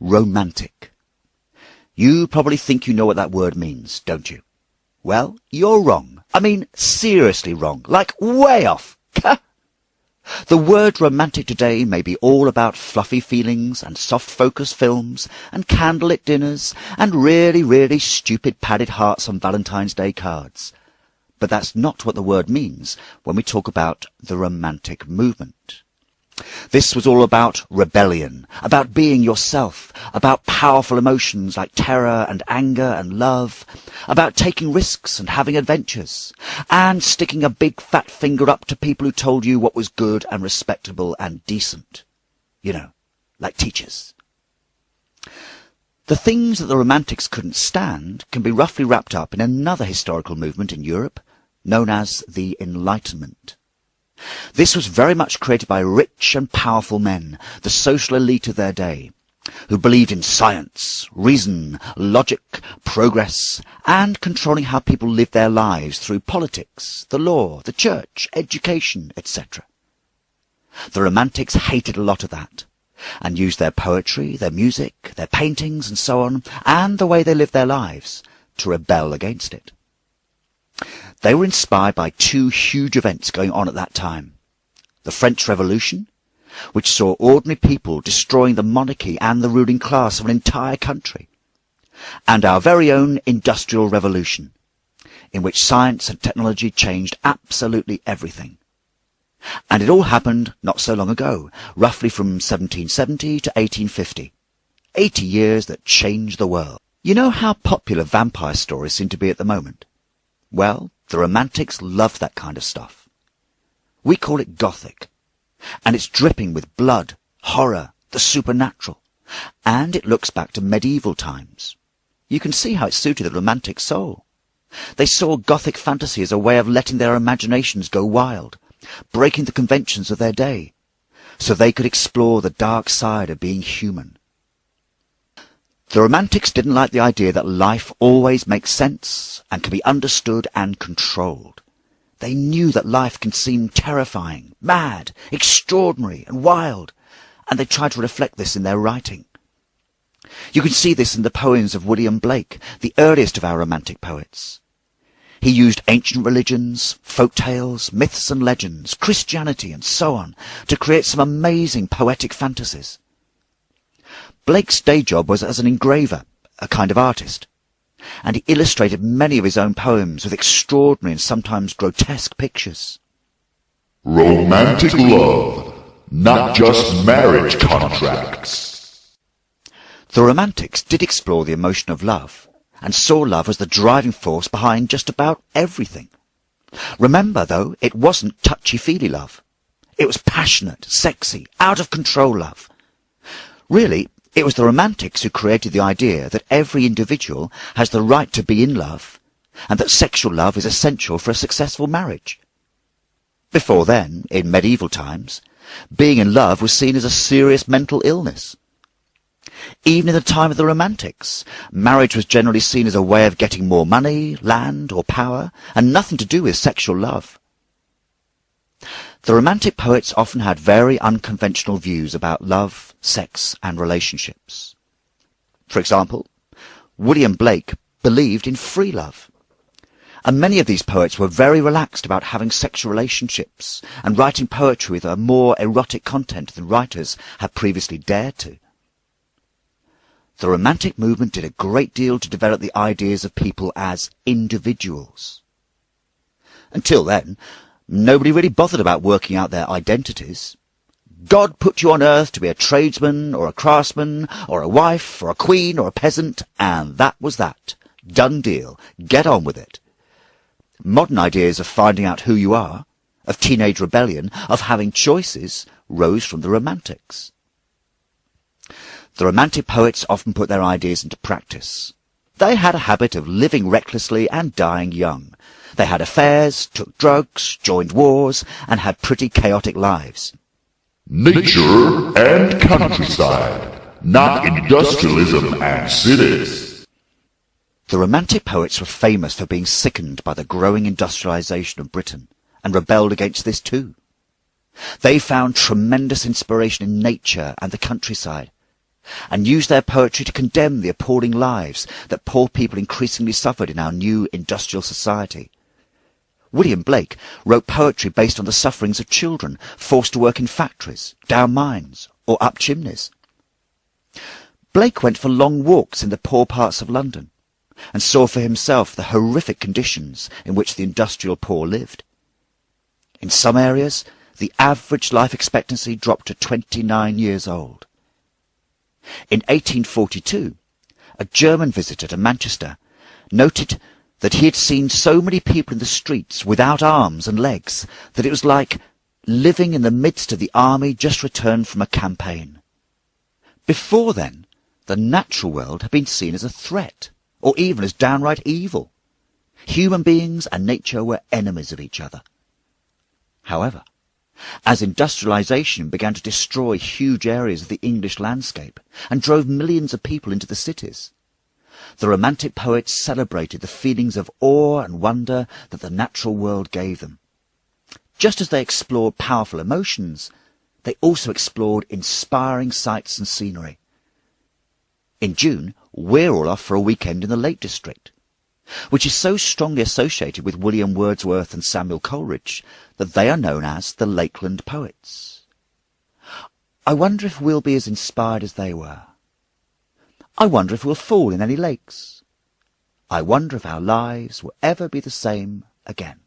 romantic. You probably think you know what that word means, don't you? Well, you're wrong. I mean, seriously wrong. Like, way off. The word romantic today may be all about fluffy feelings and soft focus films and candlelit dinners and really, really stupid padded hearts on Valentine's Day cards. But that's not what the word means when we talk about the Romantic movement. This was all about rebellion, about being yourself, about powerful emotions like terror and anger and love, about taking risks and having adventures, and sticking a big fat finger up to people who told you what was good and respectable and decent. You know, like teachers. The things that the Romantics couldn't stand can be roughly wrapped up in another historical movement in Europe, known as the Enlightenment. This was very much created by rich and powerful men, the social elite of their day, who believed in science, reason, logic, progress, and controlling how people lived their lives through politics, the law, the church, education, etc. The Romantics hated a lot of that, and used their poetry, their music, their paintings, and so on, and the way they lived their lives, to rebel against it. They were inspired by two huge events going on at that time. The French Revolution, which saw ordinary people destroying the monarchy and the ruling class of an entire country, and our very own Industrial Revolution, in which science and technology changed absolutely everything. And it all happened not so long ago, roughly from 1770 to 1850. 80 years that changed the world. You know how popular vampire stories seem to be at the moment? Well, the Romantics loved that kind of stuff. We call it Gothic, and it's dripping with blood, horror, the supernatural, and it looks back to medieval times. You can see how it suited the Romantic soul. They saw Gothic fantasy as a way of letting their imaginations go wild, breaking the conventions of their day, so they could explore the dark side of being human. The Romantics didn't like the idea that life always makes sense and can be understood and controlled. They knew that life can seem terrifying, mad, extraordinary and wild, and they tried to reflect this in their writing. You can see this in the poems of William Blake, the earliest of our Romantic poets. He used ancient religions, folk tales, myths and legends, Christianity and so on to create some amazing poetic fantasies. Blake's day job was as an engraver, a kind of artist, and he illustrated many of his own poems with extraordinary and sometimes grotesque pictures. Romantic love, not just marriage contracts. The Romantics did explore the emotion of love, and saw love as the driving force behind just about everything. Remember, though, it wasn't touchy-feely love. It was passionate, sexy, out-of-control love. Really, it was the Romantics who created the idea that every individual has the right to be in love, and that sexual love is essential for a successful marriage. Before then, in medieval times, being in love was seen as a serious mental illness. Even in the time of the Romantics, marriage was generally seen as a way of getting more money, land, or power, and nothing to do with sexual love. The Romantic poets often had very unconventional views about love, sex, and relationships. For example, William Blake believed in free love, and many of these poets were very relaxed about having sexual relationships and writing poetry with a more erotic content than writers had previously dared to. The Romantic movement did a great deal to develop the ideas of people as individuals. Until then, nobody really bothered about working out their identities. God put you on earth to be a tradesman, or a craftsman, or a wife, or a queen, or a peasant, and that was that. Done deal. Get on with it. Modern ideas of finding out who you are, of teenage rebellion, of having choices, rose from the Romantics. The Romantic poets often put their ideas into practice. They had a habit of living recklessly and dying young. They had affairs, took drugs, joined wars, and had pretty chaotic lives. Nature and countryside, not industrialism and cities. The Romantic poets were famous for being sickened by the growing industrialization of Britain, and rebelled against this too. They found tremendous inspiration in nature and the countryside. and used their poetry to condemn the appalling lives that poor people increasingly suffered in our new industrial society. William Blake wrote poetry based on the sufferings of children forced to work in factories, down mines, or up chimneys. Blake went for long walks in the poor parts of London and saw for himself the horrific conditions in which the industrial poor lived. In some areas, the average life expectancy dropped to 29 years old. In 1842, a German visitor to Manchester noted that he had seen so many people in the streets without arms and legs that it was like living in the midst of the army just returned from a campaign. Before then, the natural world had been seen as a threat, or even as downright evil. Human beings and nature were enemies of each other. However, as industrialization began to destroy huge areas of the English landscape and drove millions of people into the cities, the Romantic poets celebrated the feelings of awe and wonder that the natural world gave them. Just as they explored powerful emotions, they also explored inspiring sights and scenery. In June, we're all off for a weekend in the Lake District, which is so strongly associated with William Wordsworth and Samuel Coleridge that they are known as the Lakeland Poets. I wonder if we'll be as inspired as they were. I wonder if we'll fall in any lakes. I wonder if our lives will ever be the same again.